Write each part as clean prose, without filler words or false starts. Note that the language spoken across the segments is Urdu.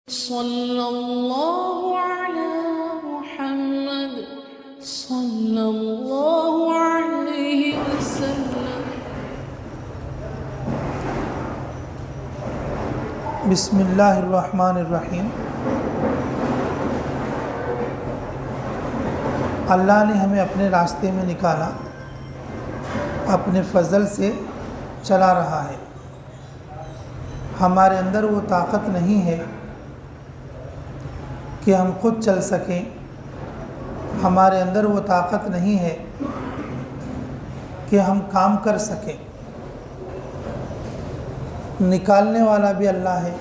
صلی اللہ علی محمد صلی اللہ علیہ وسلم۔ بسم اللہ الرحمن الرحیم۔ اللہ نے ہمیں اپنے راستے میں نکالا، اپنے فضل سے چلا رہا ہے۔ ہمارے اندر وہ طاقت نہیں ہے کہ ہم خود چل سکیں، ہمارے اندر وہ طاقت نہیں ہے کہ ہم کام کر سکیں۔ نکالنے والا بھی اللہ ہے،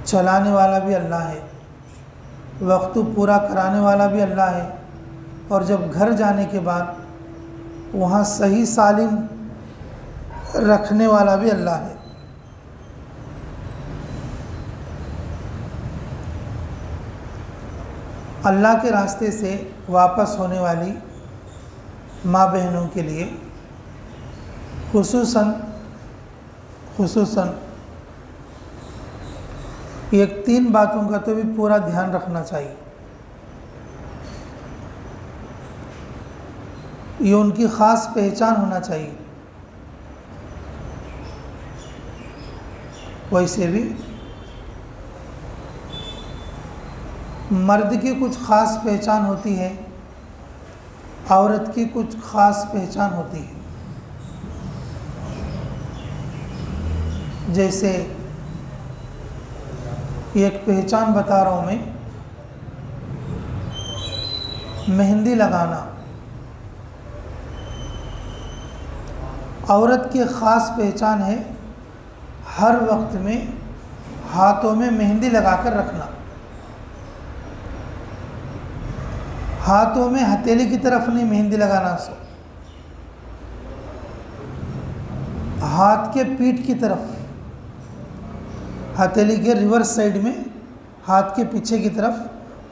چلانے والا بھی اللہ ہے، وقت پورا کرانے والا بھی اللہ ہے، اور جب گھر جانے کے بعد وہاں صحیح سالم رکھنے والا بھی اللہ ہے۔ اللہ کے راستے سے واپس ہونے والی ماں بہنوں کے لیے خصوصاً ایک 3 باتوں کا تو بھی پورا دھیان رکھنا چاہیے۔ یہ ان کی خاص پہچان ہونا چاہیے۔ ویسے بھی مرد کی کچھ خاص پہچان ہوتی ہے، عورت کی کچھ خاص پہچان ہوتی ہے۔ جیسے ایک پہچان بتا رہا ہوں میں، مہندی لگانا۔ عورت کی خاص پہچان ہے ہر وقت میں ہاتھوں میں مہندی لگا کر رکھنا، ہاتھوں میں ہتھیلی کی طرف نہیں مہندی لگانا، ہاتھ کے پیٹھ کی طرف، ہتھیلی کے ریورس سائیڈ میں ہاتھ کے پیچھے کی طرف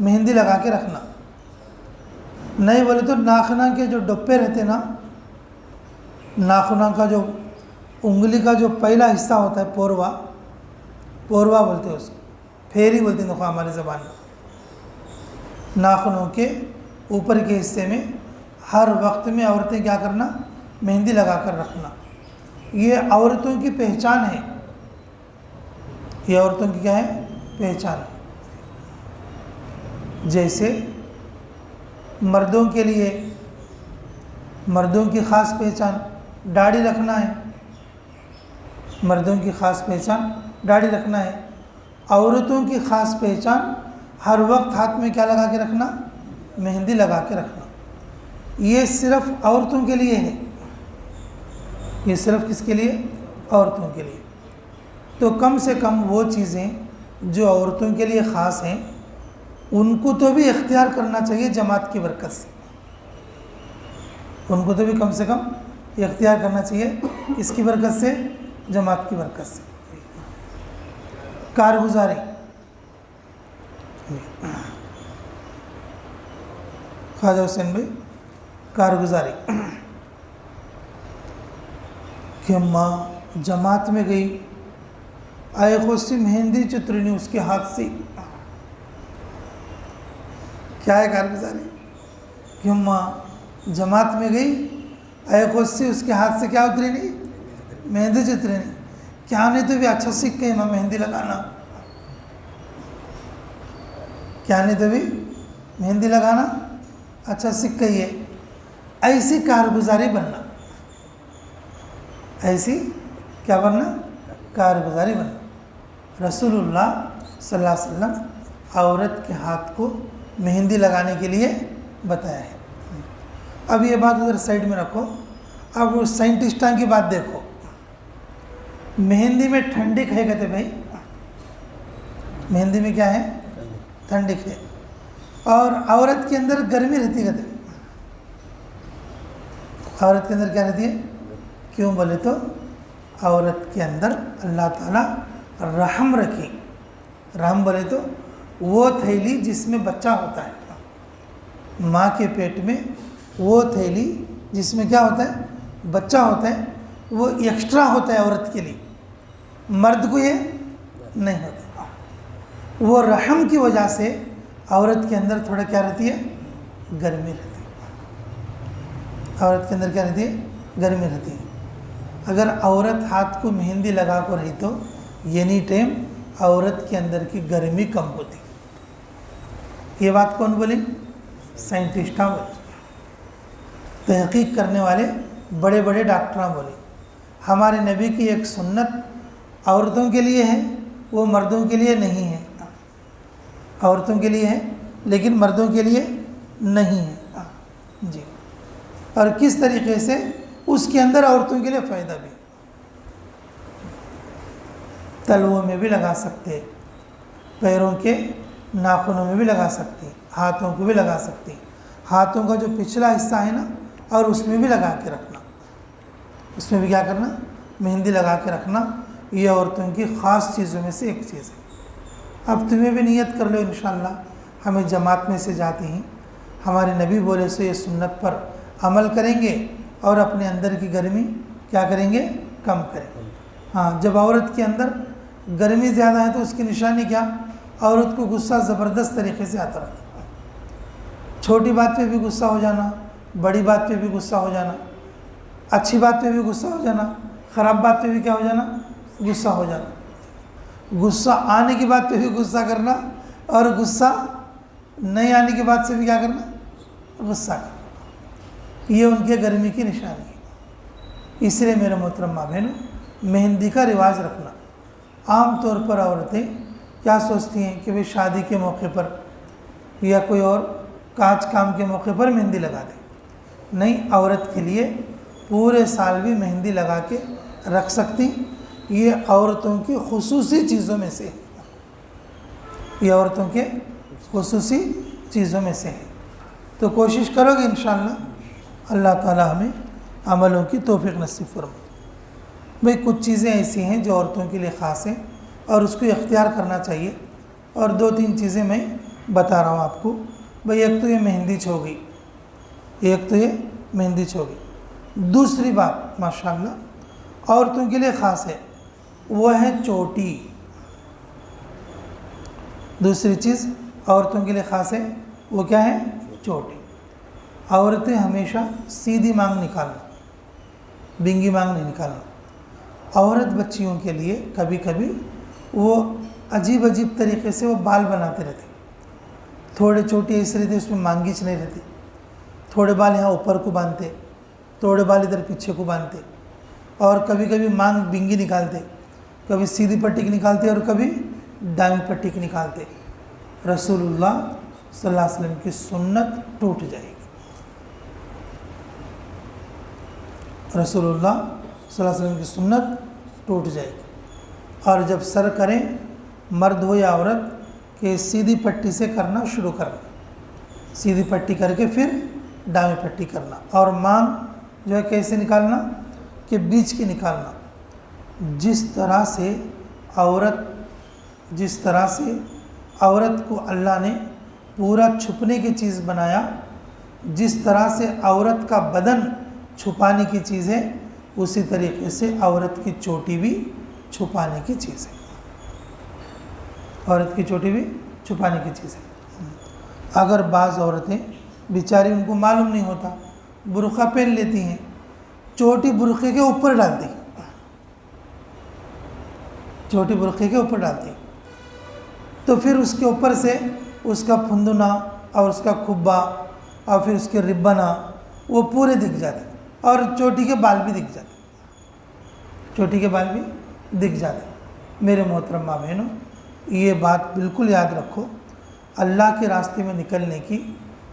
مہندی لگا کے رکھنا۔ نہیں بولے تو ناخنوں کے جو ڈپے رہتے نا، ناخنوں کا جو انگلی کا جو پہلا حصہ ہوتا ہے، پوروا بولتے ہیں اس کو، پھیری بولتے ہیں ہماری زبان میں۔ ناخنوں کے اوپر کے حصے میں ہر وقت میں عورتیں کیا کرنا؟ مہندی لگا کر رکھنا۔ یہ عورتوں کی پہچان ہے، یہ عورتوں کی کیا ہے؟ پہچان ہے۔ جیسے مردوں کے لیے، مردوں کی خاص پہچان داڑھی رکھنا ہے، مردوں کی خاص پہچان داڑھی رکھنا ہے۔ عورتوں کی خاص پہچان ہر وقت ہاتھ میں کیا لگا کے رکھنا؟ مہندی لگا کے رکھنا۔ یہ صرف عورتوں کے لیے ہے، یہ صرف کس کے لیے؟ عورتوں کے لیے۔ تو کم سے کم وہ چیزیں جو عورتوں کے لیے خاص ہیں، ان کو تو بھی اختیار کرنا چاہیے جماعت کی برکت سے، ان کو تو بھی کم سے کم اختیار کرنا چاہیے، اس کی برکت سے؟ جماعت کی برکت سے۔ کارگزاری، خواجہ حسین بھائی، کارگزاری کہ ماں جماعت میں گئی، آئے خوشی مہندی چترنی اس کے ہاتھ سے، کیا ہے کارگزاری؟ کہ ماں جماعت میں گئی، آئے خوشی اس کے ہاتھ سے کیا اتری نہیں؟ مہندی چترنی۔ کیا نہیں تو بھی اچھا سیکھ گئی ماں مہندی لگانا، کیا نہیں تو بھی مہندی لگانا اچھا سیکھ گئی ہے۔ ایسی کارگزاری بننا، ایسی کیا بننا؟ کارگزاری بننا۔ رسول اللہ صلی اللہ علیہ وسلم عورت کے ہاتھ کو مہندی لگانے کے لیے بتایا ہے۔ اب یہ بات ادھر سائڈ میں رکھو، اب سائنٹسٹوں کی بات دیکھو۔ مہندی میں ٹھنڈک ہے کہتے بھائی، مہندی میں کیا ہے؟ ٹھنڈک ہے، اور عورت کے اندر گرمی رہتی کہتے، عورت کے اندر کیا رہتی ہے؟ کیوں بولے تو عورت کے اندر اللہ تعالیٰ رحم رکھی۔ رحم بولے تو وہ تھیلی جس میں بچہ ہوتا ہے، ماں کے پیٹ میں وہ تھیلی جس میں کیا ہوتا ہے؟ بچہ ہوتا ہے، وہ ایکسٹرا ہوتا ہے عورت کے لیے، مرد کو یہ نہیں ہوتا۔ وہ رحم کی وجہ سے عورت کے اندر تھوڑا کیا رہتی ہے؟ گرمی رہتی ہے. عورت کے اندر کیا رہتی ہے؟ گرمی رہتی ہے. اگر عورت ہاتھ کو مہندی لگا کر رہی تو اینی ٹائم عورت کے اندر کی گرمی کم ہوتی. یہ بات کون بولی؟ سائنٹسٹاں بولی، تحقیق کرنے والے بڑے بڑے ڈاکٹراں بولی. ہمارے نبی کی ایک سنت عورتوں کے لیے ہے، وہ مردوں کے لیے نہیں ہے. عورتوں کے لیے ہے لیکن مردوں کے لیے نہیں ہے. جی، اور کس طریقے سے اس کے اندر عورتوں کے لیے فائدہ بھی. تلووں میں بھی لگا سکتے، پیروں کے ناخنوں میں بھی لگا سکتے، ہاتھوں کو بھی لگا سکتے. ہاتھوں کا جو پچھلا حصہ ہے نا، اور اس میں بھی لگا کے رکھنا، اس میں بھی کیا کرنا؟ مہندی لگا کے رکھنا. یہ عورتوں کی خاص چیزوں میں سے ایک چیز ہے. اب تمہیں بھی نیت کر لو انشاءاللہ. ہمیں جماعت میں سے جاتے ہیں، ہمارے نبی بولے سے یہ سنت پر عمل کریں گے اور اپنے اندر کی گرمی کیا کریں گے؟ کم کریں. ہاں، جب عورت کے اندر گرمی زیادہ ہے تو اس کی نشانی کیا؟ عورت کو غصہ زبردست طریقے سے آتا رہتا ہے. چھوٹی بات پہ بھی غصہ ہو جانا، بڑی بات پہ بھی غصہ ہو جانا، اچھی بات پہ بھی غصہ ہو جانا، خراب بات پہ بھی کیا ہو جانا؟ غصہ ہو جانا. غصہ آنے کی بات پہ بھی غصہ کرنا، اور غصہ نہیں آنے کی بات سے بھی کیا کرنا؟ غصہ کرنا. یہ ان کے گرمی کی نشانی ہے. اس لیے میرے محترم ماں بہنوں، مہندی کا رواج رکھنا. عام طور پر عورتیں کیا سوچتی ہیں کہ شادی کے موقع پر یا کوئی اور کاج کام کے موقع پر مہندی لگا دیں. نہیں، عورت کے لیے پورے سال بھی مہندی لگا کے رکھ سکتی. یہ عورتوں کی خصوصی چیزوں میں سے ہے. یہ عورتوں کے خصوصی چیزوں میں سے ہے. تو کوشش کرو گے انشاءاللہ. اللہ تعالی ہمیں عملوں کی توفیق نصیب فرمائے. بھئی کچھ چیزیں ایسی ہیں جو عورتوں کے لیے خاص ہیں اور اس کو اختیار کرنا چاہیے. اور 2-3 چیزیں میں بتا رہا ہوں آپ کو. بھئی ایک تو یہ مہندی ہو گئی، ایک تو یہ مہندی ہو گئی. دوسری بات ماشاءاللہ عورتوں کے لیے خاص ہے، وہ ہے چوٹی. دوسری چیز عورتوں کے لیے خاص ہے، وہ کیا ہے؟ چوٹی. عورتیں ہمیشہ سیدھی مانگ نکالنا، بنگی مانگ نہیں نکالنا. عورت بچیوں کے لیے کبھی کبھی وہ عجیب عجیب طریقے سے وہ بال بناتے رہتے. تھوڑے چوٹی ایسے رہتے، اس میں مانگیچ نہیں رہتی. تھوڑے بال یہاں اوپر کو باندھتے، تھوڑے بال ادھر پیچھے کو باندھتے، اور کبھی کبھی مانگ بنگی نکالتے، کبھی سیدھی پٹی کی نکالتے اور کبھی دائیں پٹی کی نکالتے. رسول اللہ صلی اللہ علیہ وسلم کی سنت ٹوٹ جائے گی. رسول اللہ صلی اللہ علیہ وسلم کی سنت ٹوٹ جائے گی. اور جب سر کریں، مرد ہو یا عورت، کہ سیدھی پٹی سے کرنا شروع کرنا. سیدھی پٹی کر کے پھر دائیں پٹی کرنا. اور مانگ جو ہے کیسے نکالنا؟ کہ بیچ کی نکالنا. جس طرح سے عورت کو اللہ نے پورا چھپنے کی چیز بنایا، جس طرح سے عورت کا بدن چھپانے کی چیز ہے، اسی طریقے سے عورت کی چوٹی بھی چھپانے کی چیز ہے. عورت کی چوٹی بھی چھپانے کی چیز ہے. اگر بعض عورتیں بیچاری، ان کو معلوم نہیں ہوتا، برقع پہن لیتی ہیں، چوٹی برقعے کے اوپر ڈالتی ہیں، چوٹی برقعے کے اوپر ڈالتی ہیں، تو پھر اس کے اوپر سے اس کا پھندنا اور اس کا کھبا اور پھر اس کے ربنا وہ پورے دکھ جاتے ہیں، اور چوٹی کے بال بھی دکھ جاتے ہیں، چوٹی کے بال بھی دکھ جاتے ہیں. میرے محترم ماں بہنوں، یہ بات بالکل یاد رکھو. اللہ کے راستے میں نکلنے کی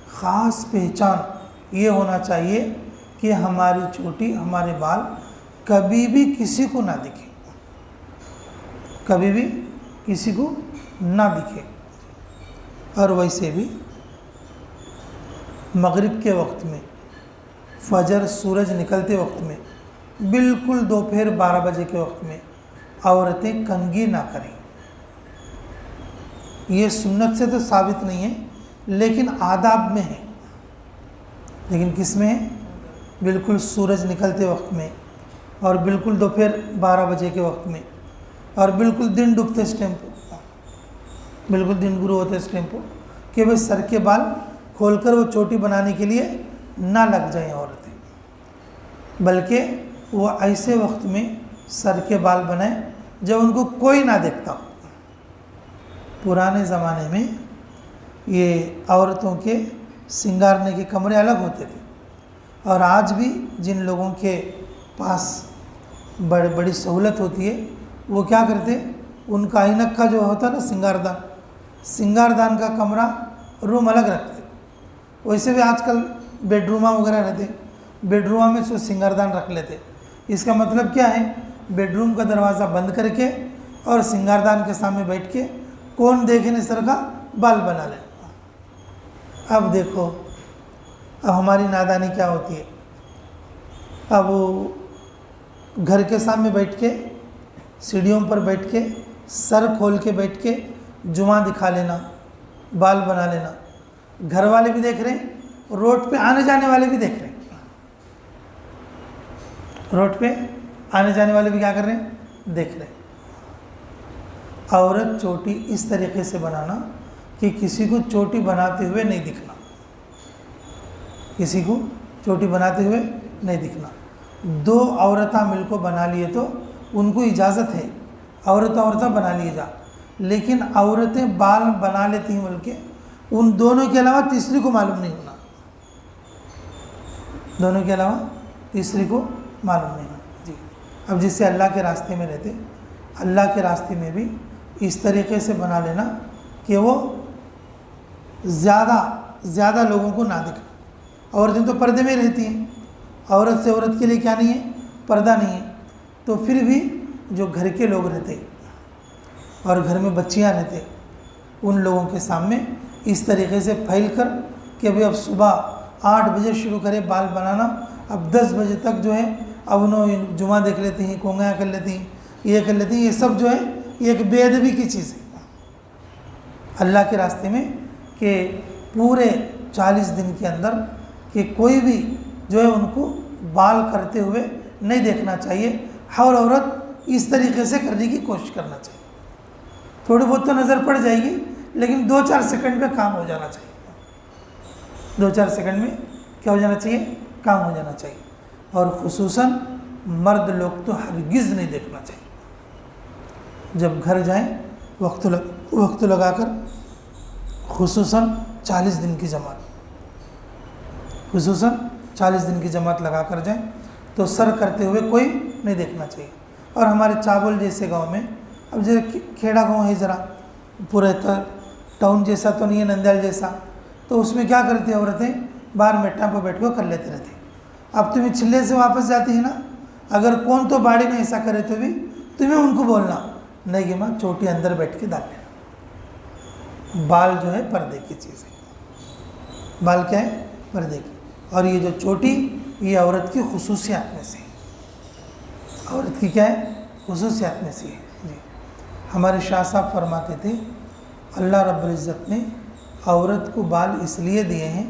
خاص پہچان یہ ہونا چاہیے کہ ہماری چوٹی، ہمارے بال کبھی بھی کسی کو نہ دکھے، کبھی بھی کسی کو نہ دکھے. اور ویسے بھی مغرب کے وقت میں، فجر سورج نکلتے وقت میں، بالکل دوپہر 12 بجے کے وقت میں عورتیں کنگھی نہ کریں. یہ سنت سے تو ثابت نہیں ہے، لیکن آداب میں ہے. لیکن کس میں ہے؟ بالکل سورج نکلتے وقت میں، اور بالکل دوپہر 12 بجے کے وقت میں، اور بالکل دن ڈوبتے اس ٹائم پہ. بالکل دین گرو ہوتے اس ٹائم پہ کہ بھائی سر کے بال کھول کر وہ چوٹی بنانے کے لیے نہ لگ جائیں عورتیں، بلکہ وہ ایسے وقت میں سر کے بال بنائیں جب ان کو کوئی نہ دیکھتا ہو۔ پرانے زمانے میں یہ عورتوں کے سنگارنے کے کمرے الگ ہوتے تھے، اور آج بھی جن لوگوں کے پاس بڑی سہولت ہوتی ہے وہ کیا کرتے، ان کا عینک کا جو ہوتا نا سنگاردان کا کمرہ روم الگ رکھتے۔ ویسے بھی آج کل بیڈ رومہ وغیرہ رہتے، بیڈ رومہ میں سو سنگاردان رکھ لیتے۔ اس کا مطلب کیا ہے، بیڈ روم کا دروازہ بند کر کے اور سنگاردان کے سامنے بیٹھ کے کون دیکھنے سر کا بال بنا لے۔ اب دیکھو اب ہماری نادانی کیا ہوتی ہے، اب وہ گھر کے سامنے بیٹھ کے سیڑھیوں پر بیٹھ کے سر کھول کے بیٹھ کے جمعہ دکھا لینا، بال بنا لینا، گھر والے بھی دیکھ رہے ہیں، روڈ پہ آنے جانے والے بھی دیکھ رہے ہیں، روڈ پہ آنے جانے والے بھی کیا کر رہے ہیں، دیکھ رہے ہیں۔ عورت چوٹی اس طریقے سے بنانا کہ کسی کو چوٹی بناتے ہوئے نہیں دکھنا، کسی کو چوٹی بناتے ہوئے نہیں دکھنا۔ دو عورتیں مل کو بنا لیے تو ان کو اجازت ہے، عورتیں بنا لیے جا، لیکن عورتیں بال بنا لیتی ہیں بلکہ ان دونوں کے علاوہ تیسری کو معلوم نہیں ہونا، دونوں کے علاوہ تیسری کو معلوم نہیں ہونا۔ جی اب جس سے اللہ کے راستے میں رہتے، اللہ کے راستے میں بھی اس طریقے سے بنا لینا کہ وہ زیادہ لوگوں کو نہ دکھے۔ عورتیں تو پردے میں رہتی ہیں، عورت سے عورت کے لیے کیا نہیں ہے، پردہ نہیں ہے، تو پھر بھی جو گھر کے لوگ رہتے اور گھر میں بچیاں رہتے، ان لوگوں کے سامنے اس طریقے سے پھیل کر کہ ابھی اب صبح 8 بجے شروع کرے بال بنانا، اب 10 بجے تک جو ہے اب انہوں جمعہ دیکھ لیتی ہیں، کونگیاں کر لیتی ہیں، یہ کر لیتی ہیں، یہ سب جو ہے یہ ایک بے ادبی کی چیز ہے اللہ کے راستے میں، کہ پورے 40 دن کے اندر کہ کوئی بھی جو ہے ان کو بال کرتے ہوئے نہیں دیکھنا چاہیے، ہر عورت اس طریقے سے کرنے کی کوشش کرنا چاہیے۔ تھوڑی بہت تو نظر پڑ جائے گی، لیکن 2-4 سیکنڈ میں کام ہو جانا چاہیے، 2-4 سیکنڈ میں کیا ہو جانا چاہیے، کام ہو جانا چاہیے۔ اور خصوصاً مرد لوگ تو ہرگز نہیں دیکھنا چاہیے، جب گھر جائیں وقت لگا کر، خصوصاً 40 دن کی جماعت، خصوصاً 40 دن کی جماعت لگا کر جائیں تو سر کرتے ہوئے کوئی نہیں دیکھنا چاہیے۔ اور ہمارے چاول جیسے گاؤں میں، اب جیسے کھیڑا گاؤں ہے، ذرا پورے ٹاؤن جیسا تو نہیں ہے، نندیال جیسا، تو اس میں کیا کرتی ہیں عورتیں، باہر میٹاں پہ بیٹھ کے کر لیتے رہتے ہیں۔ اب تمہیں چلے سے واپس جاتی ہے نا، اگر کون تو باڑی میں ایسا کرے تو بھی تمہیں ان کو بولنا نہیں کہ ماں چوٹی اندر بیٹھ کے ڈال لینا۔ بال جو ہے پردے کی چیز ہے، بال کیا ہے، پردے کی۔ اور یہ جو چوٹی یہ عورت کی خصوصیات میں سے ہے، عورت کی کیا ہے، خصوصیات میں سے ہے۔ جی ہمارے شاہ صاحب فرماتے تھے اللہ رب العزت نے عورت کو بال اس لیے دیے ہیں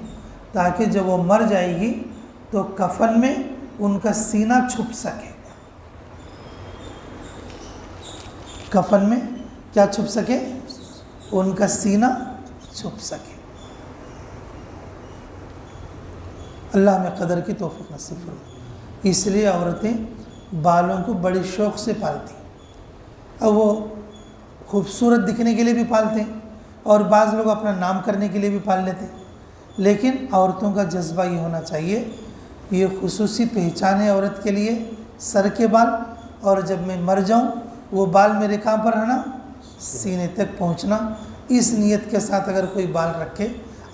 تاکہ جب وہ مر جائے گی تو کفن میں ان کا سینہ چھپ سکے، کفن میں کیا چھپ سکے، ان کا سینہ چھپ سکے۔ اللہ ہمیں قدر کی توفیق نصیب فرمائے۔ اس لیے عورتیں بالوں کو بڑے شوق سے پالتی ہیں، اب وہ خوبصورت دکھنے کے لیے بھی پالتے ہیں، اور بعض لوگ اپنا نام کرنے کے لیے بھی پال لیتے ہیں، لیکن عورتوں کا جذبہ یہ ہونا چاہیے، یہ خصوصی پہچان ہے عورت کے لیے، سر کے بال، اور جب میں مر جاؤں وہ بال میرے کہاں پر رہنا، سینے تک پہنچنا۔ اس نیت کے ساتھ اگر کوئی بال رکھے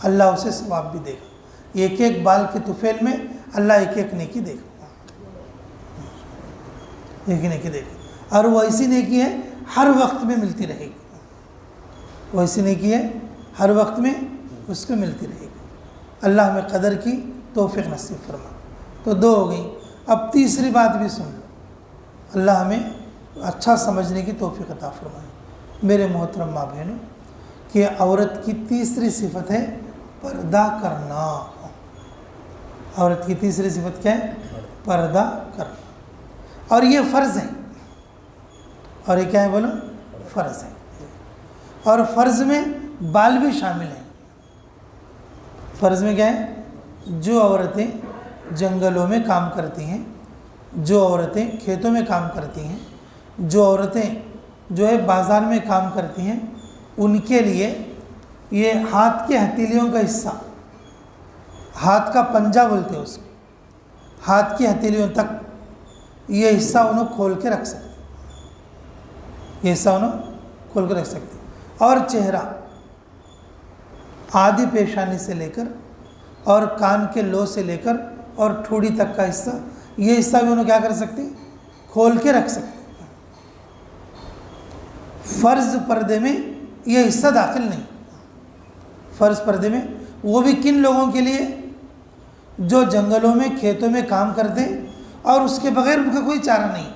اللہ اسے ثواب بھی دے گا، ایک ایک بال کے طفیل میں اللہ ایک ایک نیکی دے گا، ایک نیکی دے گا، اور وہ ایسی نیکی ہے ہر وقت میں ملتی رہے گی، وہ ایسی نیکی ہے ہر وقت میں اس کو ملتی رہے گی۔ اللہ ہمیں قدر کی توفیق نصیب فرما۔ تو 2 ہو گئی، اب تیسری بات بھی سن لو، اللہ ہمیں اچھا سمجھنے کی توفیق عطا فرمائے۔ میرے محترم ماں بہنوں، کہ عورت کی تیسری صفت ہے پردہ کرنا۔ عورت کی تیسری صفت کیا ہے، پردہ کرنا، اور یہ فرض ہے، اور یہ کیا ہے بولو، فرض ہے۔ اور فرض میں بال بھی شامل ہیں۔ فرض میں کیا ہے؟ جو عورتیں جنگلوں میں کام کرتی ہیں، جو عورتیں کھیتوں میں کام کرتی ہیں، جو عورتیں جو ہے بازار میں کام کرتی ہیں، ان کے لیے یہ ہاتھ کی ہتھیلیوں کا حصہ، ہاتھ کا پنجہ بولتے ہیں اس کو، ہاتھ کی ہتھیلیوں تک یہ حصہ انہوں کھول کے رکھ سکتے، یہ حصہ انہوں کھول کے رکھ سکتے، اور چہرہ آدھی پیشانی سے لے کر اور کان کے لو سے لے کر اور ٹھوڑی تک کا حصہ، یہ حصہ بھی انہوں کیا کر سکتے؟ کھول کے رکھ سکتے۔ فرض پردے میں یہ حصہ داخل نہیں۔ فرض پردے میں وہ بھی کن لوگوں کے لیے؟ جو جنگلوں میں کھیتوں میں کام کرتے اور اس کے بغیر ان کا کوئی چارہ نہیں،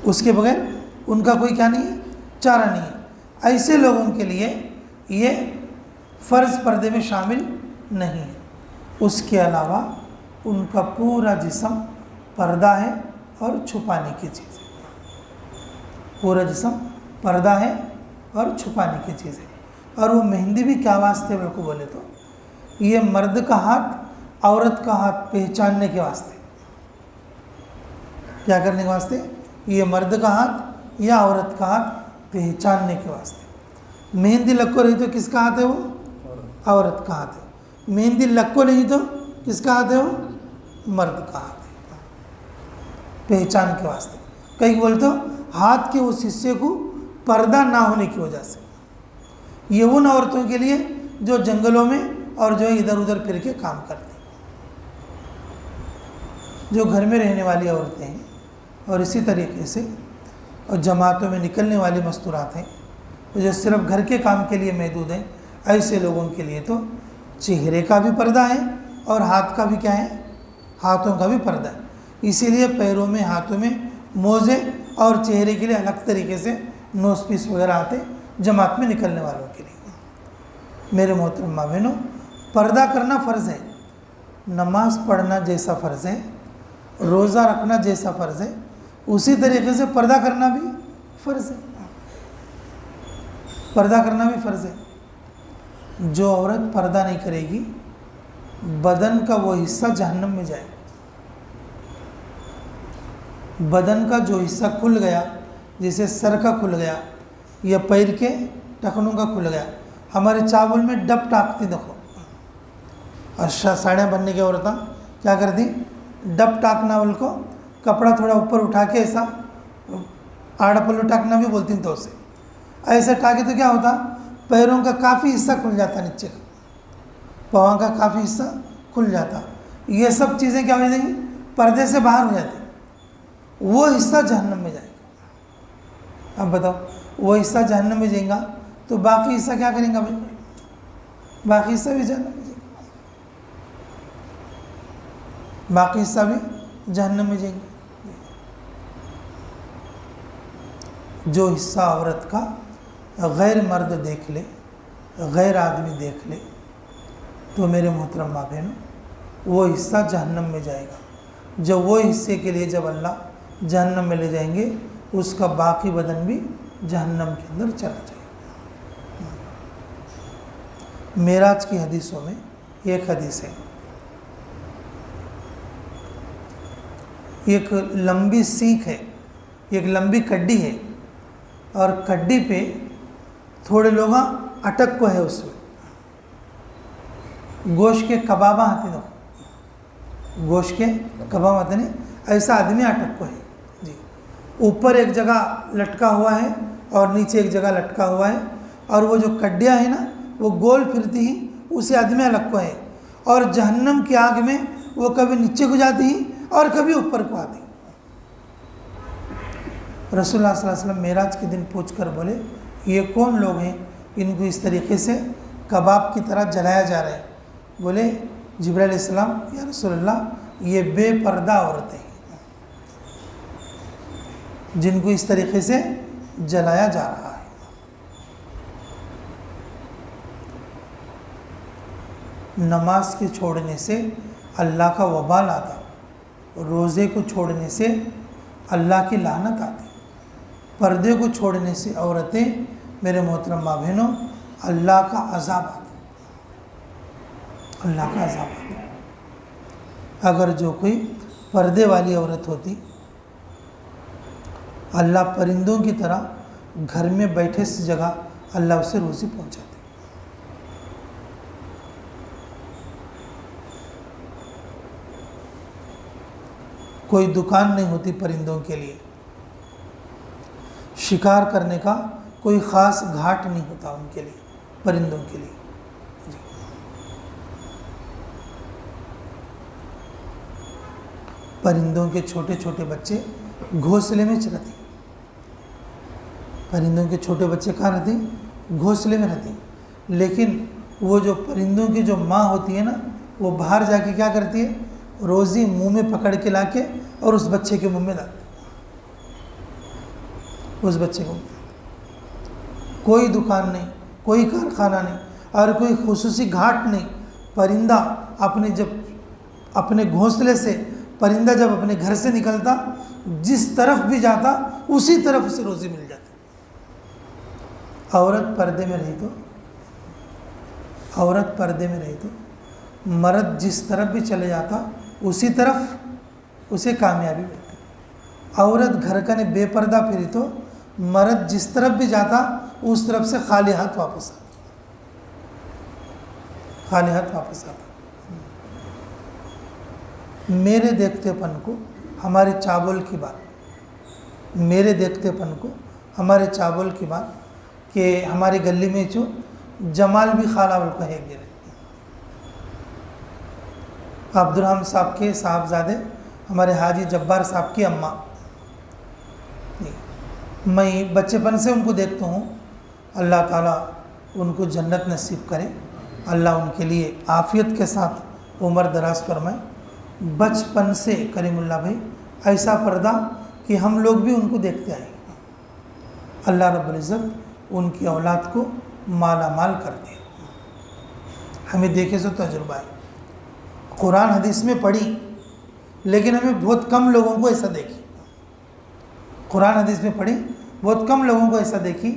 اس کے بغیر ان کا کوئی کیا نہیں ہے؟ چارہ نہیں ہے۔ ایسے لوگوں کے لیے یہ فرض پردے میں شامل نہیں ہے۔ اس کے علاوہ ان کا پورا جسم پردہ ہے اور چھپانے کی چیز ہے، پورا جسم پردہ ہے اور چھپانے کی چیز ہے۔ اور وہ مہندی بھی کیا واسطے بالکل بولے تو یہ مرد کا ہاتھ عورت کا ہاتھ پہچاننے کے واسطے، کیا کرنے کے واسطے؟ یہ مرد کا ہاتھ یا عورت کا ہاتھ پہچاننے کے واسطے۔ مہندی لکو رہی تو کس کا ہاتھ ہے؟ وہ عورت کا ہاتھ ہے۔ مہندی لکو نہیں تو کس کا ہاتھ ہے؟ وہ مرد کا ہاتھ ہے، پہچان کے واسطے۔ کہیں بولتے ہو ہاتھ کے اس حصے کو پردہ نہ ہونے کی وجہ سے۔ یہ ان عورتوں کے لیے جو جنگلوں میں اور جو ادھر ادھر پھر کے کام کرتی ہیں، جو گھر میں رہنے والی عورتیں ہیں اور اسی طریقے سے اور جماعتوں میں نکلنے والی مستورات ہیں جو صرف گھر کے کام کے لیے محدود ہیں، ایسے لوگوں کے لیے تو چہرے کا بھی پردہ ہے اور ہاتھ کا بھی کیا ہے؟ ہاتھوں کا بھی پردہ ہے۔ اسی لیے پیروں میں ہاتھوں میں موزے اور چہرے کے لیے الگ طریقے سے نوز پیس وغیرہ آتے جماعت میں نکلنے والوں کے لیے۔ میرے محترم ماں بہنوں، پردہ کرنا فرض ہے، نماز پڑھنا جیسا فرض ہے، روزہ رکھنا جیسا فرض ہے، اسی طریقے سے پردہ کرنا بھی فرض ہے۔ پردہ کرنا بھی فرض ہے۔ جو عورت پردہ نہیں کرے گی بدن کا وہ حصہ جہنم میں جائے گا۔ بدن کا جو حصہ کھل گیا، جیسے سر کا کھل گیا یا پیر کے ٹخنوں کا کھل گیا، ہمارے چاول میں ڈب ٹاکتی دیکھو، اچھا ساڑیاں بننے کی عورتیں کیا کرتی؟ ڈب ٹاکنا، ان کو کپڑا تھوڑا اوپر اٹھا کے ایسا آڑا پلو ٹاکنا بھی بولتی ہیں، تو اسے ایسے ٹاکے تو کیا ہوتا؟ پیروں کا کافی حصہ کھل جاتا، نیچے کا پاؤں کا کافی حصہ کھل جاتا۔ یہ سب چیزیں کیا ہو جائیں گی؟ پردے سے باہر ہو جاتی، وہ حصہ جہنم میں جائے گا۔ اب بتاؤ، وہ حصہ جہنم میں جائے گا تو باقی حصہ کیا کریں گا بھائی؟ باقی حصہ بھی جہنم میں جائے گا، باقی حصہ بھی جہنم میں جائیں گے۔ جو حصہ عورت کا غیر مرد دیکھ لے، غیر آدمی دیکھ لے تو میرے محترم ماں بہنوں وہ حصہ جہنم میں جائے گا۔ جب وہ حصے کے لیے جب اللہ جہنم میں لے جائیں گے، اس کا باقی بدن بھی جہنم کے اندر چلا جائے گا۔ معراج کی حدیثوں میں ایک حدیث ہے، ایک لمبی سیخ ہے، ایک لمبی کڈی ہے، اور کڈی پہ تھوڑے لوگ اٹک کو ہے، اس میں گوشت کے کباباں آتے ہیں، گوشت کے کباب آتے ہیں، ایسا آدمی اٹک کو ہے جی۔ اوپر ایک جگہ لٹکا ہوا ہے اور نیچے ایک جگہ لٹکا ہوا ہے، اور وہ جو کڈیاں ہیں نا وہ گول پھرتی ہیں، اسی آدمی الگ کو ہے، اور جہنم کی آگ میں وہ کبھی نیچے کو جاتی ہیں اور کبھی اوپر کو آتی ہیں۔ رسول اللہ صلی اللہ علیہ وسلم معراج کے دن پوچھ کر بولے، یہ کون لوگ ہیں ان کو اس طریقے سے کباب کی طرح جلایا جا رہا ہے؟ بولے جبرائیل علیہ السلام، یا رسول اللہ یہ بے پردہ عورتیں ہیں جن کو اس طریقے سے جلایا جا رہا ہے۔ نماز کے چھوڑنے سے اللہ کا وبال آتا، روزے کو چھوڑنے سے اللہ کی لعنت آتی، پردے کو چھوڑنے سے عورتیں میرے محترم ماں بہنوں، اللہ کا عذاب آتا ہے، اللہ کا عذاب آتا ہے۔ اگر جو کوئی پردے والی عورت ہوتی، اللہ پرندوں کی طرح گھر میں بیٹھے سی جگہ اللہ اسے روزی پہنچاتے۔ کوئی دکان نہیں ہوتی پرندوں کے لیے، شکار کرنے کا کوئی خاص گھاٹ نہیں ہوتا ان کے لیے، پرندوں کے لیے۔ پرندوں کے چھوٹے چھوٹے بچے گھونسلے میں رہتے ہیں، پرندوں کے چھوٹے بچے کہاں رہتے ہیں؟ گھونسلے میں رہتے ہیں، لیکن وہ جو پرندوں کی جو ماں ہوتی ہے نا، وہ باہر جا کے کیا کرتی ہے؟ روزی منہ میں پکڑ کے لا کے اور اس بچے کے منہ میں ڈالتی، اس بچے کو۔ کوئی دکان نہیں، کوئی کارخانہ نہیں، اور کوئی خصوصی گھاٹ نہیں۔ پرندہ اپنے گھونسلے سے پرندہ جب اپنے گھر سے نکلتا، جس طرف بھی جاتا اسی طرف اسے روزی مل جاتی۔ عورت پردے میں رہی تو مرد جس طرف بھی چلے جاتا اسی طرف اسے کامیابی ملتی۔ عورت گھر کا نے بے پردہ پھری تو مرد جس طرف بھی جاتا اس طرف سے خالی ہاتھ واپس آتا۔ میرے دیکھتے پن کو ہمارے چاول کی بات کہ ہماری گلی میں جو جمال بھی خالہ کو ہے گرے، عبدالرحم صاحب کے صاحبزادے ہمارے حاجی جبار صاحب کی اماں، میں بچے پن سے ان کو دیکھتا ہوں۔ اللہ تعالیٰ ان کو جنت نصیب کرے، اللہ ان کے لیے عافیت کے ساتھ عمر دراز فرمائے۔ بچپن سے کریم اللہ بھائی ایسا پردہ کہ ہم لوگ بھی ان کو دیکھتے آئے، اللہ رب العزت ان کی اولاد کو مالا مال کر دے۔ ہمیں دیکھے سے تجربہ ہے، قرآن حدیث میں پڑھی لیکن ہمیں بہت کم لوگوں کو ایسا دیکھی، قرآن حدیث میں پڑھی بہت کم لوگوں کو ایسا دیکھی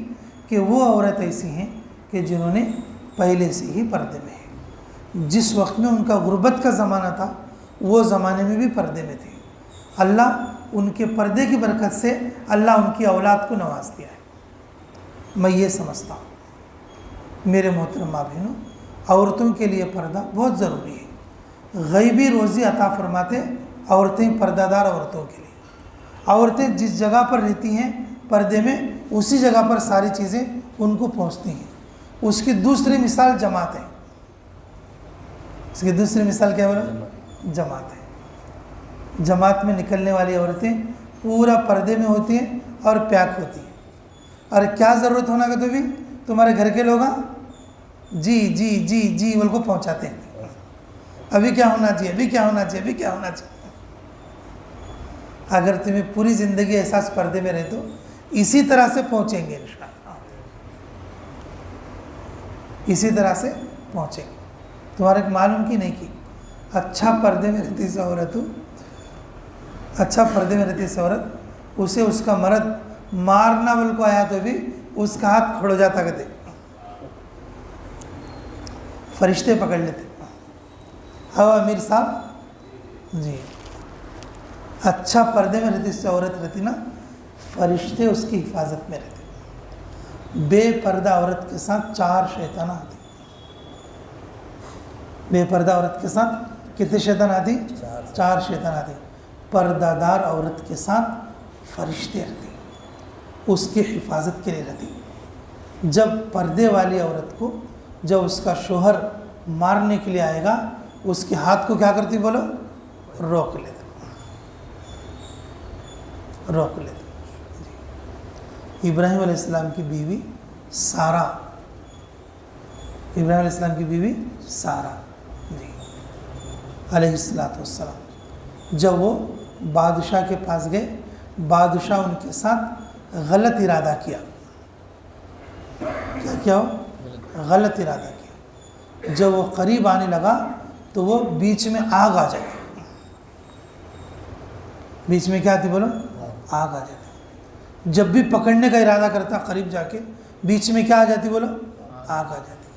کہ وہ عورت ایسی ہیں کہ جنہوں نے پہلے سے ہی پردے میں ہیں۔ جس وقت میں ان کا غربت کا زمانہ تھا وہ زمانے میں بھی پردے میں تھے۔ اللہ ان کے پردے کی برکت سے اللہ ان کی اولاد کو نواز دیا ہے۔ میں یہ سمجھتا ہوں میرے محترم ماں بہنوں، عورتوں کے لیے پردہ بہت ضروری ہے۔ غیبی روزی عطا فرماتے عورتیں پردہ دار عورتوں کے لیے۔ عورتیں جس جگہ پر رہتی ہیں پردے میں، اسی جگہ پر ساری چیزیں ان کو پہنچتی ہیں۔ اس کی دوسری مثال جماعت ہے، اس کی دوسری مثال کیا بولا؟ جماعت ہے۔ جماعت میں نکلنے والی عورتیں پورا پردے میں ہوتی ہیں اور پیاک ہوتی ہیں، اور کیا ضرورت ہونا کہ تو بھی تمہارے گھر کے لوگ جی جی جی جی بول کو پہنچاتے ہیں، ابھی کیا ہونا چاہیے، ابھی کیا ہونا چاہیے، ابھی کیا ہونا چاہیے۔ اگر تمہیں پوری زندگی احساس پردے میں رہے تو اسی طرح سے پہنچیں گے انشاءاللہ، اسی طرح سے پہنچیں گے۔ تمہارے معلوم کی نہیں کی اچھا پردے میں رہتی سے عورت اسے اس کا مرد مارنا بل کو آیا تو بھی اس کا ہاتھ کھڑو جاتا کہتے، فرشتے پکڑ لیتے۔ امیر صاحب جی، اچھا پردے میں رہتی سے عورت رہتی نا، فرشتے اس کی حفاظت میں رہتے۔ بے پردہ عورت کے ساتھ 4 شیطان آتی، بے پردہ عورت کے ساتھ کتنے شیطان آتی؟ 4 شیطان آتی۔ پردہ دار عورت کے ساتھ فرشتے رہتے، اس کی حفاظت کے لیے رہتی۔ جب پردے والی عورت کو جب اس کا شوہر مارنے کے لیے آئے گا، اس کے ہاتھ کو کیا کرتی بولو؟ روک لیتے، روک لیتے۔ ابراہیم علیہ السلام کی بیوی سارہ، ابراہیم علیہ السلام کی بیوی سارہ جی علیہ السلام، جب وہ بادشاہ کے پاس گئے، بادشاہ ان کے ساتھ غلط ارادہ کیا۔ کیا ہو؟ غلط ارادہ کیا۔ جب وہ قریب آنے لگا تو وہ بیچ میں آگ آ جاتی، بیچ میں کیا آتی بولو؟ آگ آ جاتی۔ جب بھی پکڑنے کا ارادہ کرتا قریب جا کے بیچ میں کیا آ جاتی بولو؟ آگ آ جاتی.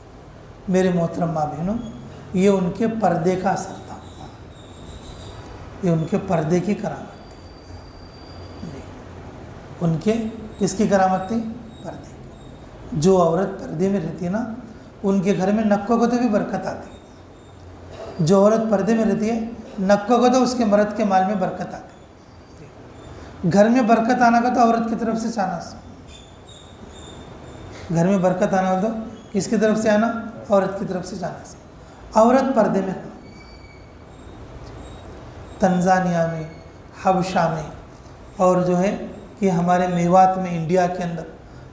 میرے محترم ماں بہنوں، یہ ان کے پردے کا اثر تھا، یہ ان کے پردے کی کرامت تھی. ان کے کس کی کرامت تھی؟ پردے کی. جو عورت پردے میں رہتی ہے نا، ان کے گھر میں نکوں کو تو بھی برکت آتی ہے. جو عورت پردے میں رہتی ہے نکوں کو تو اس کے مرد کے مال میں برکت آتی ہے. گھر میں برکت آنا کا تو عورت کی طرف سے چاہنا، گھر میں برکت آنا ہو تو کس کی طرف سے آنا؟ عورت کی طرف سے جانا سے. عورت پردے میں رہنا. تنزانیہ میں، حبشہ میں، اور جو ہے کہ ہمارے میوات میں، انڈیا کے اندر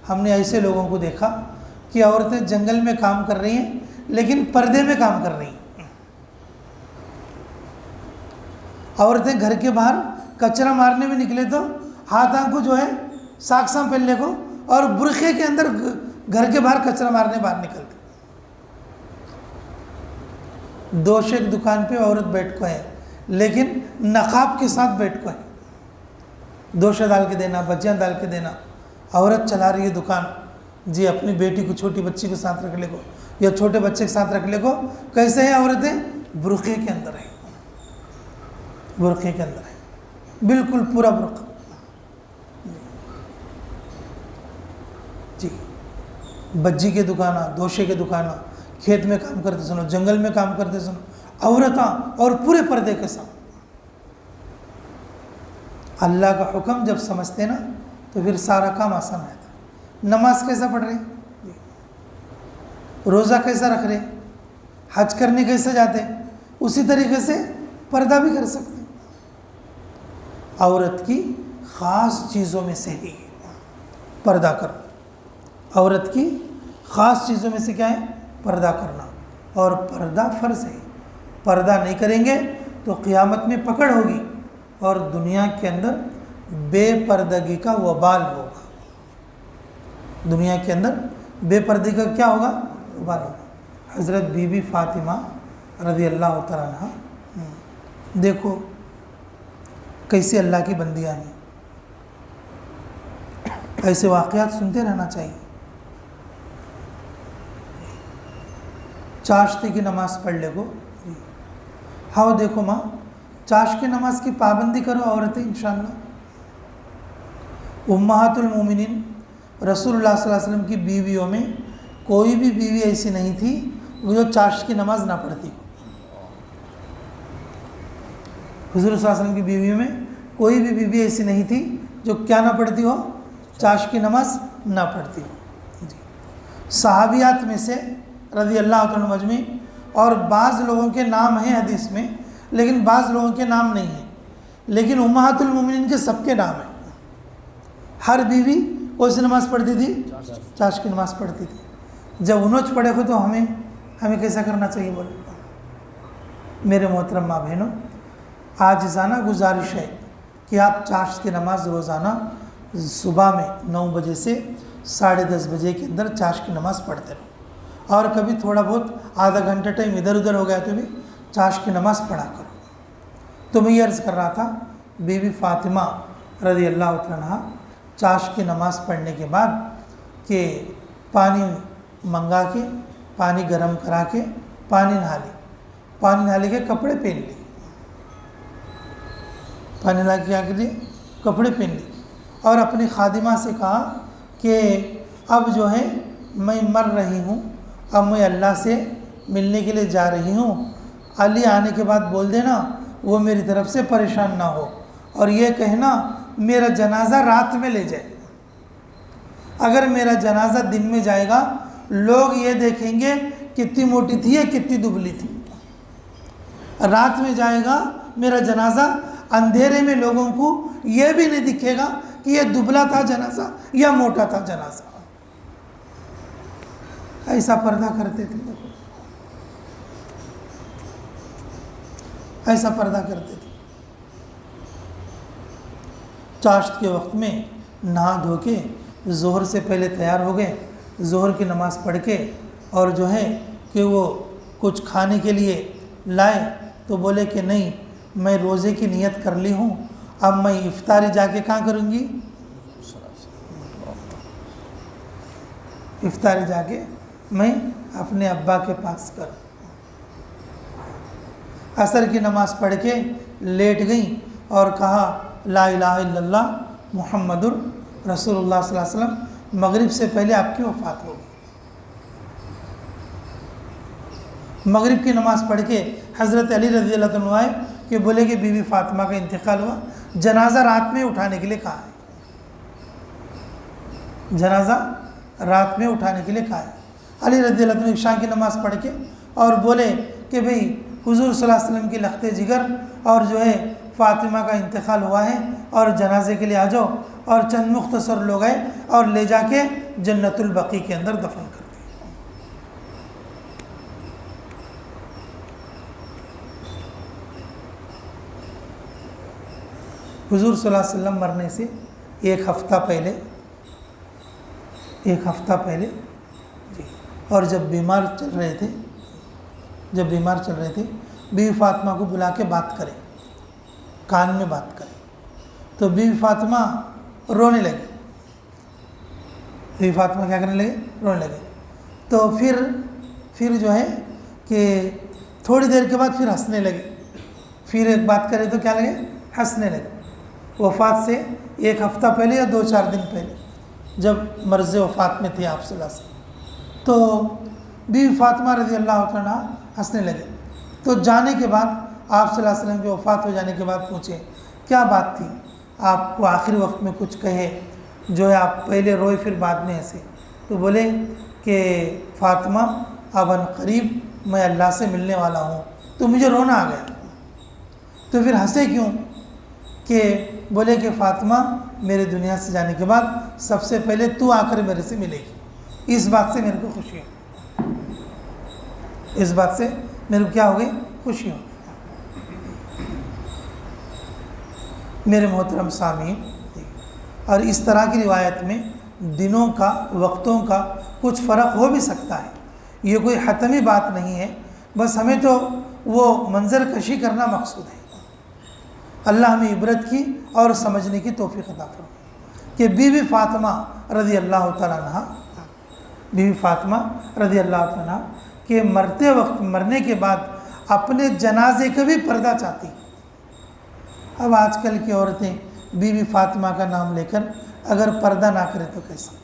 ہم نے ایسے لوگوں کو دیکھا کہ عورتیں جنگل میں کام کر رہی ہیں لیکن پردے میں کام کر رہی ہیں. عورتیں گھر کے باہر کچرا مارنے میں نکلے تو ہاتھ آنکھوں جو ہے ساکساں پہننے کو، اور برقعے کے اندر گھر کے باہر کچرا مارنے باہر نکلتے. دوش ایک دکان پہ عورت بیٹھ کو ہے لیکن نقاب کے ساتھ بیٹھ کو ہے. دوشہ ڈال کے دینا، بجیاں ڈال کے دینا. عورت چلا رہی ہے دکان، جی اپنی بیٹی کو، چھوٹی بچی کو ساتھ رکھ لے کو، یا چھوٹے بچے کے ساتھ رکھ لے کو. کیسے ہیں عورتیں؟ برقعے کے اندر ہیں، برقعے کے اندر ہے، بالکل پورا برقع. جی بجی کے دکانہ، دوشے کے دکانہ، کھیت میں کام کرتے سنو، جنگل میں کام کرتے سنو، عورتاں اور پورے پردے کے ساتھ. اللہ کا حکم جب سمجھتے نا تو پھر سارا کام آسان رہتا. نماز کیسا پڑھ رہے، روزہ کیسا رکھ رہے، حج کرنے کیسے جاتے، اسی طریقے سے پردہ بھی کر سکتے. عورت کی خاص چیزوں میں سے ہی پردہ کرنا. عورت کی خاص چیزوں میں سے کیا ہے؟ پردہ کرنا. اور پردہ فرض ہے. پردہ نہیں کریں گے تو قیامت میں پکڑ ہوگی اور دنیا کے اندر بے پردگی کا وبال ہوگا. دنیا کے اندر بے پردگی کا کیا ہوگا؟ وبال ہوگا. حضرت بی بی فاطمہ رضی اللہ تعالیٰ عنہ، دیکھو کیسے اللہ کی بندیاں ہیں. ایسے واقعات سنتے رہنا چاہیے. چاشتے کی نماز پڑھ لے گو. ہاں دیکھو ماں، چاش کی نماز کی پابندی کرو عورتیں انشاءاللہ. امہات المومنین رسول اللہ صلی اللہ علیہ وسلم کی بیویوں میں کوئی بھی بیوی ایسی نہیں تھی جو چاش کی نماز نہ پڑھتی. حضور صلی اللہ علیہ وسلم کی بیویوں میں کوئی بھی بیوی ایسی نہیں تھی جو کیا نہ پڑھتی ہو؟ چاش کی نماز نہ پڑھتی ہو. جی صحابیات میں سے رضی اللہ تعالیٰ مجمعین، اور بعض لوگوں کے نام ہیں حدیث میں لیکن بعض لوگوں کے نام نہیں ہیں، لیکن امہات المومنین کے سب کے نام ہیں. ہر بیوی کون سی نماز پڑھتی تھی؟ چاش کی نماز پڑھتی تھی. جب انہوں پڑھے ہو تو ہمیں کیسا کرنا چاہیے بولے؟ میرے محترم ماں بہنوں، عاجزانہ گزارش ہے کہ آپ چاش کی نماز روزانہ صبح میں 9 بجے سے 10:30 بجے کے اندر چاش کی نماز پڑھتے رہو. اور کبھی تھوڑا بہت آدھا گھنٹہ ٹائم ادھر ادھر ہو گیا تو بھی چاش کی نماز پڑھا کرو. تو میں یہ عرض کر رہا تھا، بی بی فاطمہ رضی اللہ عنہا چاش کی نماز پڑھنے کے بعد کہ پانی منگا کے، پانی گرم کرا کے پانی نہا لی. پانی نہا لے کے کپڑے پہن لی. پانی نہا کے کیا کر لیے؟ کپڑے پہن لی. اور اپنی خادمہ سے کہا کہ اب جو ہے میں مر رہی ہوں، اب میں اللہ سے ملنے کے لیے جا رہی ہوں. علی آنے کے بعد بول دینا وہ میری طرف سے پریشان نہ ہو، اور یہ کہنا میرا جنازہ رات میں لے جائے. اگر میرا جنازہ دن میں جائے گا لوگ یہ دیکھیں گے کتنی موٹی تھی یا کتنی دبلی تھی. رات میں جائے گا میرا جنازہ، اندھیرے میں لوگوں کو یہ بھی نہیں دکھے گا کہ یہ دبلا تھا جنازہ یا موٹا تھا جنازہ. ایسا پردہ کرتے تھے، ایسا پردہ کرتے تھے. چاشت کے وقت میں نہا دھو کے ظہر سے پہلے تیار ہو گئے. ظہر کی نماز پڑھ کے اور جو ہے کہ وہ کچھ کھانے کے لیے لائے تو بولے کہ نہیں، میں روزے کی نیت کر لی ہوں، اب میں افطاری جا کے کہاں کروں گی؟ افطاری جا کے میں اپنے ابا کے پاس کروں. عصر کی نماز پڑھ کے لیٹ گئیں اور کہا لا الہ الا اللہ محمد رسول اللہ صلی اللہ علیہ وسلم. مغرب سے پہلے آپ کی وفات ہو گئی. مغرب کی نماز پڑھ کے حضرت علی رضی اللہ عنہ آئے کہ بولے کہ بی بی فاطمہ کا انتقال ہوا, جنازہ رات میں اٹھانے کے لیے کہا ہے, جنازہ رات میں اٹھانے کے لیے کہا ہے. علی رضی اللہ عنہ عشاء کی نماز پڑھ کے اور بولے کہ بھئی حضور صلی اللہ علیہ وسلم کی لخت جگر اور جو ہے فاطمہ کا انتقال ہوا ہے اور جنازے کے لیے آ جاؤ, اور چند مختصر لوگ آئے اور لے جا کے جنت البقیع کے اندر دفن کر دیا. حضور صلی اللہ علیہ وسلم مرنے سے ایک ہفتہ پہلے جی, اور جب بیمار چل رہے تھے بی بی فاطمہ کو بلا کے بات کریں, کان میں بات کریں, تو بی بی فاطمہ رونے لگے. بی بی فاطمہ کیا کرنے لگے؟ رونے لگے. تو پھر جو ہے کہ تھوڑی دیر کے بعد پھر ہنسنے لگے. پھر ایک بات کرے تو کیا لگے؟ ہنسنے لگے. وفات سے ایک ہفتہ پہلے یا 2-4 دن پہلے جب مرض وفات میں تھے آپ صلی اللہ علیہ وسلم, تو بی بی فاطمہ رضی اللہ عنہ ہنسنے لگے. تو جانے کے بعد آپ صلی اللہ علیہ وسلم کی وفات ہو جانے کے بعد پوچھے کیا بات تھی, آپ کو آخری وقت میں کچھ کہے جو ہے آپ پہلے روئے پھر بعد میں ہنسے. تو بولے کہ فاطمہ اب ان قریب میں اللہ سے ملنے والا ہوں, تو مجھے رونا آ گیا. تو پھر ہنسے کیوں؟ کہ بولے کہ فاطمہ میرے دنیا سے جانے کے بعد سب سے پہلے تو آ کر میرے سے ملے گی, اس بات سے میرے کو خوشی ہے. اس بات سے میرے کو کیا ہو گئی؟ خوشی ہو گئی. میرے محترم سامعین, اور اس طرح کی روایت میں دنوں کا, وقتوں کا کچھ فرق ہو بھی سکتا ہے. یہ کوئی حتمی بات نہیں ہے, بس ہمیں تو وہ منظر کشی کرنا مقصود ہے. اللہ ہمیں عبرت کی اور سمجھنے کی توفیق عطا فرمائے کہ بی بی فاطمہ رضی اللہ تعالیٰ عنہ, بی بی فاطمہ رضی اللہ تعالیٰ عنہ کہ مرتے وقت, مرنے کے بعد اپنے جنازے کا بھی پردہ چاہتی. اب آج کل کی عورتیں بی بی فاطمہ کا نام لے کر اگر پردہ نہ کرے تو کیسا؟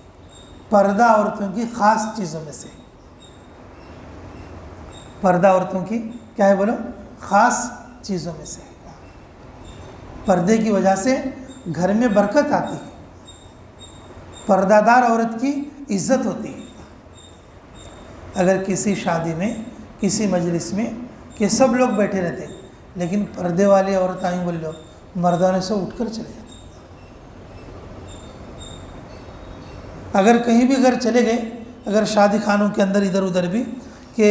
پردہ عورتوں کی خاص چیزوں میں سے, پردہ عورتوں کی کیا ہے بولو؟ خاص چیزوں میں سے. پردے کی وجہ سے گھر میں برکت آتی ہے, پردہ دار عورت کی عزت ہوتی ہے. اگر کسی شادی میں, کسی مجلس میں کہ سب لوگ بیٹھے رہتے لیکن پردے والی عورت آئیں بول لو, مردانے سے اٹھ کر چلے جاتے. اگر کہیں بھی اگر چلے گئے, اگر شادی خانوں کے اندر ادھر ادھر بھی کہ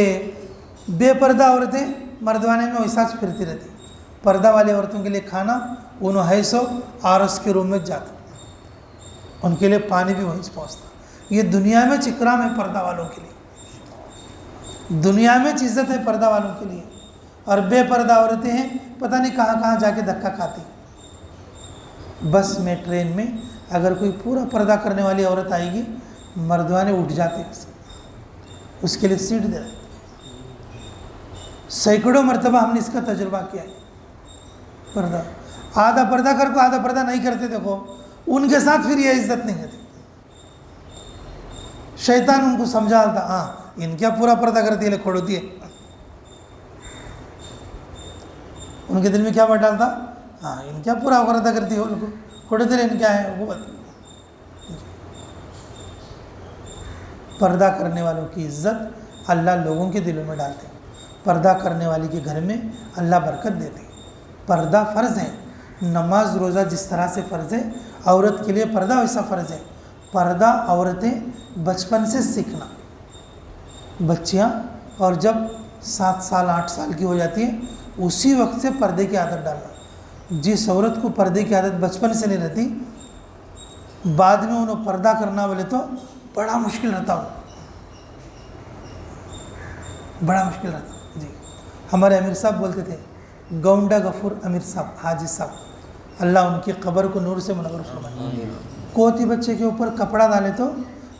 بے پردہ عورتیں مردوانے میں ویسا پھرتی رہتی, پردہ والی عورتوں کے لیے کھانا انہوں ہے سو آرس کے روم میں جاتا, ان کے لیے پانی بھی وہیں سے پہنچتا. یہ دنیا میں چکرام ہے پردہ والوں کے لیے, دنیا میں عزت ہے پردہ والوں کے لیے. اور بے پردہ عورتیں ہیں پتہ نہیں کہاں کہاں جا کے دھکا کھاتی. بس میں, ٹرین میں اگر کوئی پورا پردہ کرنے والی عورت آئے گی, مردوانے اٹھ جاتے ہیں, اس کے لیے سیٹ دے رہے. سینکڑوں مرتبہ ہم نے اس کا تجربہ کیا ہے. پردہ آدھا پردہ کر کو آدھا پردہ نہیں کرتے, دیکھو ان کے ساتھ پھر یہ عزت نہیں ہوتی. شیطان ان کو سمجھاتا, ہاں ان کیا پورا پردہ کرتی ہے, کھوڑ ہوتی ہے. ان کے دل میں کیا بات ڈالتا, ہاں ان کیا پورا پردہ کرتی ہے, ان کو کھوڑ ہوتی ہے, ان کیا ہے وہ بات. پردہ کرنے والوں کی عزت اللہ لوگوں کے دلوں میں ڈالتے ہیں. پردہ کرنے والی کے گھر میں اللہ برکت دیتے ہیں. پردہ فرض ہے, نماز روزہ جس طرح سے فرض ہے, عورت کے لیے پردہ ویسا فرض ہے. پردہ عورتیں بچپن سے سیکھنا, بچیاں اور جب 7 سال 8 سال کی ہو جاتی ہیں اسی وقت سے پردے کی عادت ڈالنا. جس عورت کو پردے کی عادت بچپن سے نہیں رہتی, بعد میں انہوں پردہ کرنا بولے تو بڑا مشکل رہتا ہو, بڑا مشکل رہتا. جی ہمارے امیر صاحب بولتے تھے, گونڈا غفور امیر صاحب, حاجی صاحب, اللہ ان کی قبر کو نور سے منور فرمائے. کوتی بچے کے اوپر کپڑا ڈالے تو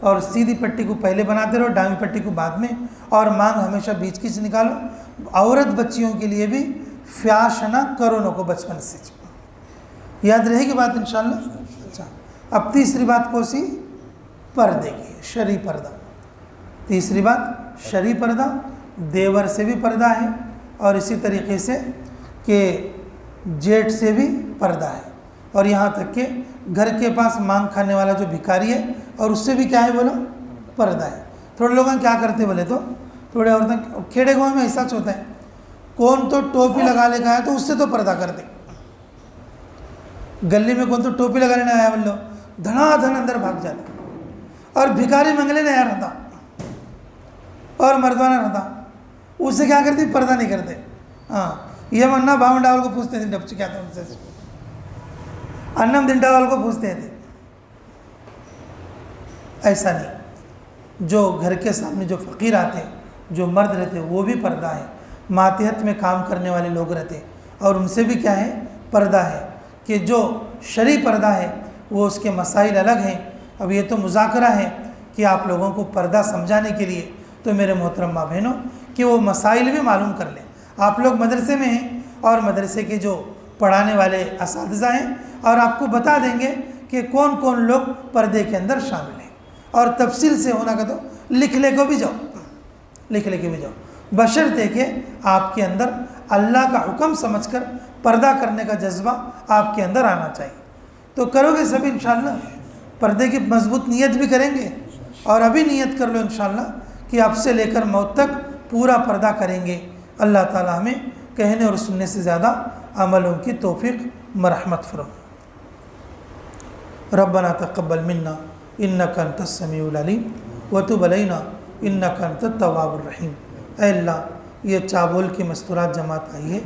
اور سیدھی پٹی کو پہلے بناتے رہو، ڈامی پٹی کو بعد میں، اور مانگ ہمیشہ بیچ کی سے نکالو۔ عورت بچیوں کے لیے بھی فیاش نہ کرو نہ کو بچپن سے، یاد رہے گی بات انشاءاللہ۔ اچھا، اب تیسری بات کو سی پردے کی، شرعی پردہ۔ تیسری بات شرعی پردہ، دیور سے بھی پردہ ہے، اور اسی طریقے سے کہ جیٹ سے بھی پردہ ہے، اور یہاں تک کہ گھر کے پاس مانگ کھانے والا جو بھکاری ہے اور اس سے بھی کیا ہے بولو، پردہ ہے۔ تھوڑے لوگ کیا کرتے بولے تو، تھوڑے عورتیں کھیڑے گاؤں میں ایسا ہوتا ہے، کون تو ٹوپی لگا لے گا ہے تو اس سے تو پردہ کر دے، گلی میں کون تو ٹوپی لگا لینا آیا بولو، دھنا دھن اندر بھاگ جاتا، اور بھکاری منگلے نیا رہتا اور مردانہ رہتا، اس سے کیا کرتی، پردہ نہیں کرتے۔ ہاں، یہ منا باون ڈاول کو پوچھتے تھے، ڈبچ کیا تھا ان سے، انم دن ڈاول کو پوچھتے تھے۔ ایسا نہیں، جو گھر کے سامنے جو فقیر آتے، جو مرد رہتے وہ بھی پردہ ہے، ماتحت میں کام کرنے والے لوگ رہتے اور ان سے بھی کیا ہے، پردہ ہے، کہ جو شرعی پردہ ہے وہ اس کے مسائل الگ ہیں۔ اب یہ تو مذاکرہ ہے کہ آپ لوگوں کو پردہ سمجھانے کے لیے، تو میرے محترم ماں بہنوں کہ وہ مسائل بھی معلوم کر لیں۔ آپ لوگ مدرسے میں ہیں اور مدرسے کے جو پڑھانے والے اساتذہ ہیں، اور آپ کو بتا دیں گے کہ کون کون لوگ پردے کے اندر شامل ہیں، اور تفصیل سے ہونا کا تو لکھ لے کے بھی جاؤ، بشرطے کہ آپ کے اندر اللہ کا حکم سمجھ کر پردہ کرنے کا جذبہ آپ کے اندر آنا چاہیے۔ تو کرو گے سب انشاءاللہ، پردے کی مضبوط نیت بھی کریں گے، اور ابھی نیت کر لو انشاءاللہ کہ اب سے لے کر موت تک پورا پردہ کریں گے۔ اللہ تعالی ہمیں کہنے اور سننے سے زیادہ عملوں کی توفیق مرحمت فرمائے۔ ربنا تقبل منا انک انت السمیع العلیم وتب علینا انک انت التواب الرحیم۔ اے اللہ، یہ چابول کی مستورات جماعت آئی ہے،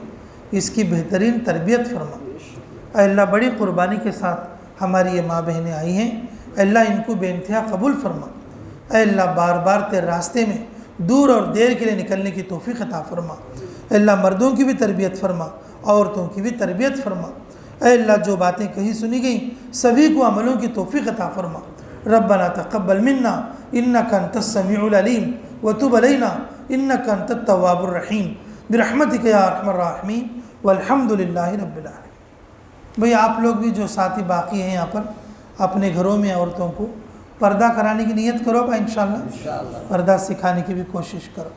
اس کی بہترین تربیت فرما۔ اے اللہ، بڑی قربانی کے ساتھ ہماری یہ ماں بہنیں آئی ہیں، اے اللہ ان کو بے انتہا قبول فرما۔ اے اللہ، بار بار تیرے راستے میں دور اور دیر کے لیے نکلنے کی توفیق عطا فرما۔ اے اللہ، مردوں کی بھی تربیت فرما، عورتوں کی بھی تربیت فرما۔ اے اللہ، جو باتیں کہیں سنی گئیں سبھی کو عملوں کی توفیق عطا فرما۔ ربنا تقبل منا انک انت السمیع العلیم وتب علینا انک انت التواب الرحیم برحمتک یا ارحم الراحمین والحمد للہ رب العالمین۔ بھئی آپ لوگ بھی جو ساتھی باقی ہیں یہاں پر، اپنے گھروں میں عورتوں کو پردہ کرانے کی نیت کرو انشاءاللہ، پردہ سکھانے کی بھی کوشش کرو۔